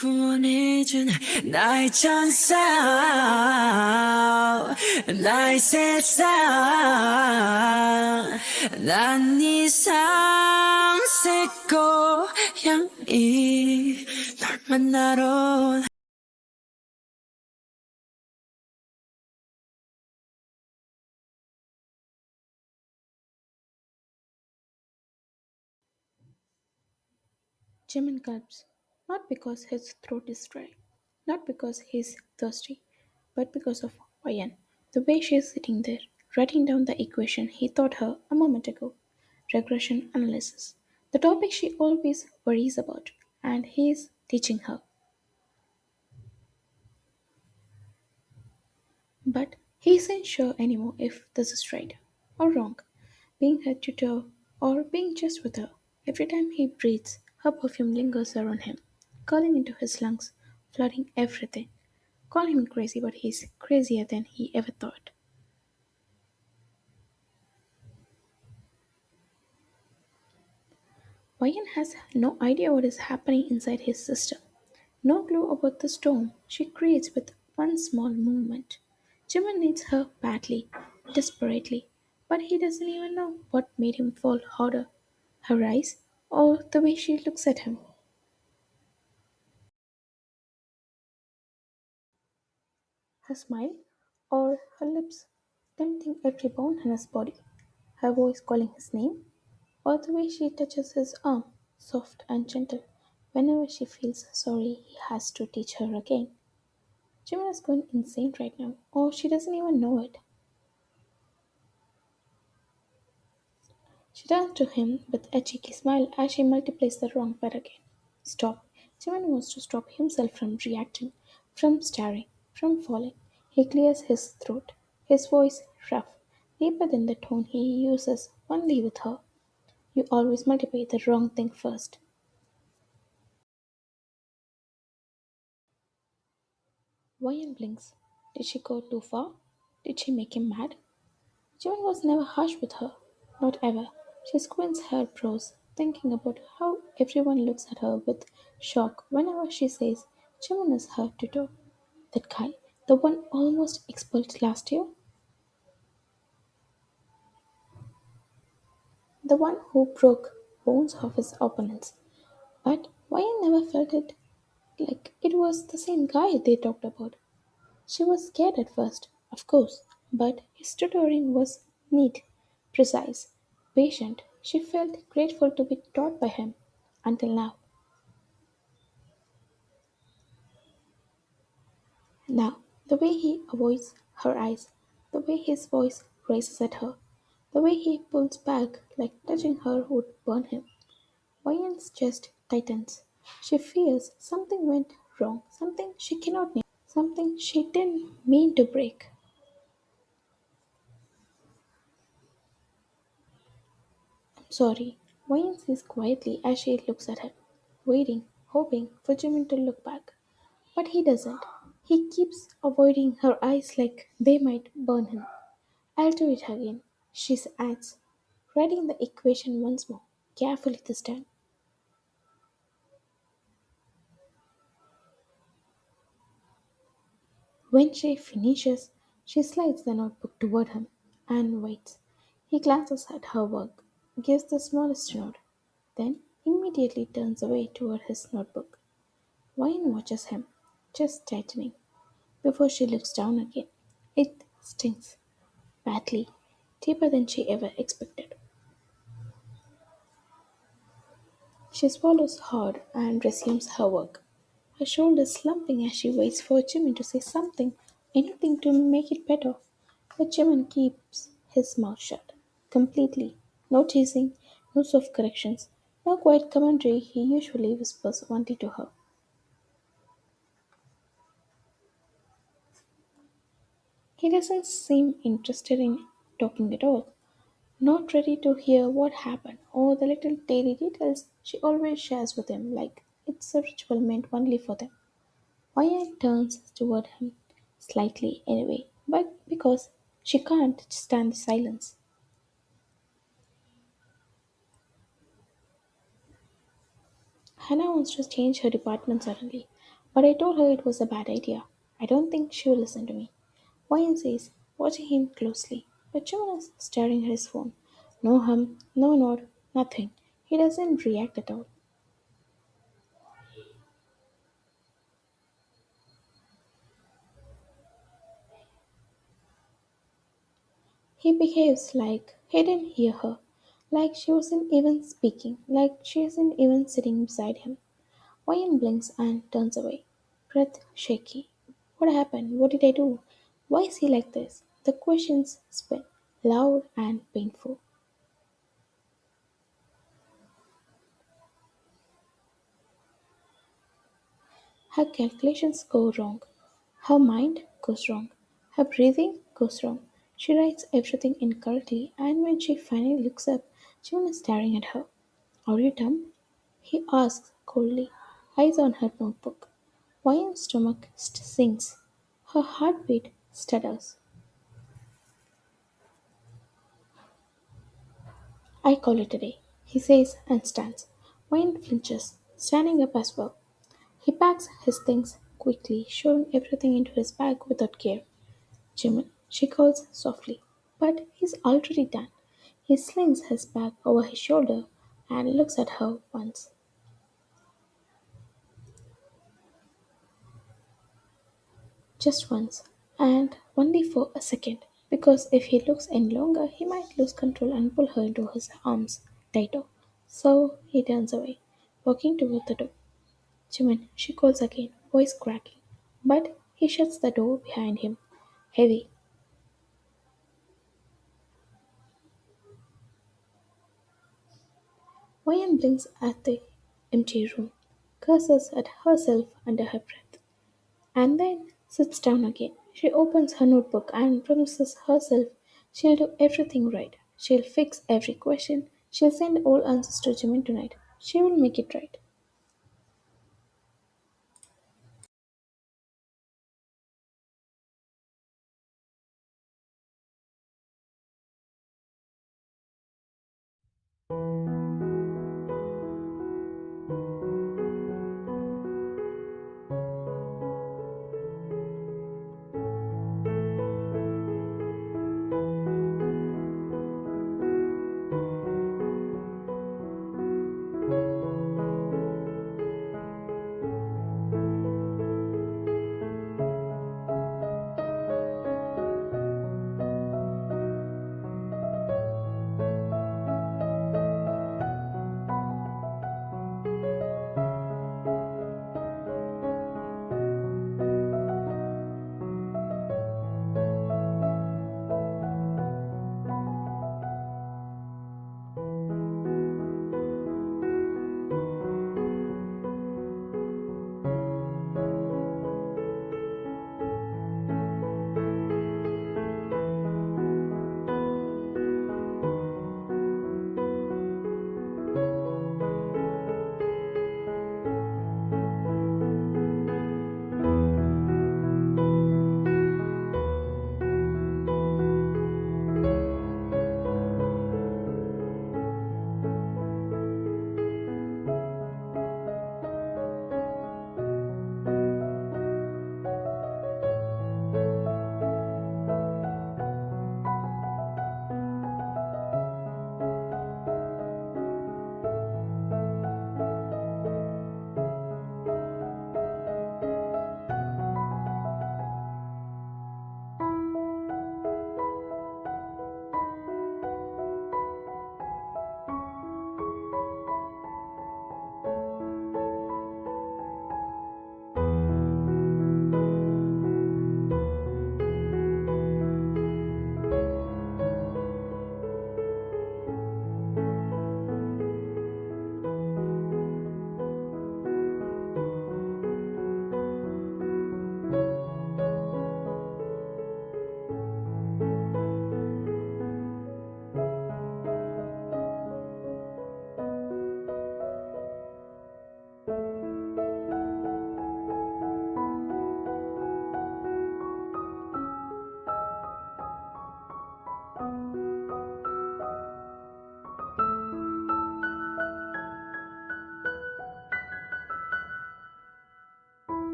구원해준 나의 천사 나의 세상 난 이상 새 고향이 널 만나러 Jimin gulps, not because his throat is dry, not because he's thirsty, but because of Wayan. The way she is sitting there, writing down the equation he taught her a moment ago regression analysis, the topic she always worries about, and he is teaching her. But he isn't sure anymore if this is right or wrong, being her tutor or being just with her. Every time he breathes, her perfume lingers around him, curling into his lungs, flooding everything. Call him crazy, but he's crazier than he ever thought. Wayan has no idea what is happening inside his system. No clue about the storm she creates with one small movement. Jimin needs her badly, desperately, but he doesn't even know what made him fall harder her eyes or the way she looks at him. Her smile or her lips tempting every bone in his body, her voice calling his name, or the way she touches his arm, soft and gentle, whenever she feels sorry he has to teach her again. Jimin is going insane right now, or she doesn't even know it. She turns to him with a cheeky smile as she multiplies the wrong pair again. Stop. Jimin wants to stop himself from reacting, from staring, from falling. He clears his throat, his voice rough, deeper than the tone he uses only with her. You always multiply the wrong thing first. Wayan blinks. Did she go too far? Did she make him mad? Jimin was never harsh with her. Not ever. She squints her brows, thinking about how everyone looks at her with shock whenever she says Jimin is her tutor. That guy, the one almost expelled last year? The one who broke bones of his opponents. But Wayan never felt it like it was the same guy they talked about. She was scared at first, of course, but his tutoring was neat, precise, patient. She felt grateful to be taught by him until now. Now, the way he avoids her eyes, the way his voice raises at her, the way he pulls back like touching her would burn him. Wayan's chest tightens. She feels something went wrong, something she cannot name, something she didn't mean to break. I'm sorry, Wayan says quietly as she looks at him, waiting, hoping for Jimin to look back. But he doesn't. He keeps avoiding her eyes like they might burn him. I'll do it again, she adds, writing the equation once more, carefully this time. When she finishes, she slides the notebook toward him and waits. He glances at her work, gives the smallest nod, then immediately turns away toward his notebook. Wine watches him, just tightening, before she looks down again. It stings, badly, deeper than she ever expected. She swallows hard and resumes her work, her shoulders slumping as she waits for Jimin to say something, anything to make it better. But Jimin keeps his mouth shut, completely. No teasing, no soft corrections, no quiet commentary he usually whispers only to her. He doesn't seem interested in talking at all, not ready to hear what happened or the little daily details she always shares with him, like it's a ritual meant only for them. Maya turns toward him, slightly anyway, but because she can't stand the silence. Hannah wants to change her department suddenly, But I told her it was a bad idea. I don't think she will listen to me. Wayne says, watching him closely. But Jimin is staring at his phone. No hum, no nod, nothing. He doesn't react at all. He behaves like he didn't hear her, like she wasn't even speaking, like she isn't even sitting beside him. Wayne blinks and turns away, breath shaky. What happened? What did I do? Why is he like this? The questions spin, loud and painful. Her calculations go wrong. Her mind goes wrong. Her breathing goes wrong. She writes everything incorrectly, and when she finally looks up, June is staring at her. Are you dumb? He asks coldly, eyes on her notebook. Wayan's stomach sinks. Her heartbeat stutters. I call it a day, he says and stands. Wayan flinches, standing up as well. He packs his things quickly, shoving everything into his bag without care. Jimin, she calls softly, but he's already done. He slings his bag over his shoulder and looks at her once, just once, and only for a second, because if he looks any longer, he might lose control and pull her into his arms tighter. So he turns away, walking toward the door. Jimin, she calls again, voice cracking, but he shuts the door behind him, heavy. Wayan blinks at the empty room, curses at herself under her breath, and then sits down again. She opens her notebook and promises herself she'll do everything right. She'll fix every question. She'll send all answers to Jimin tonight. She will make it right.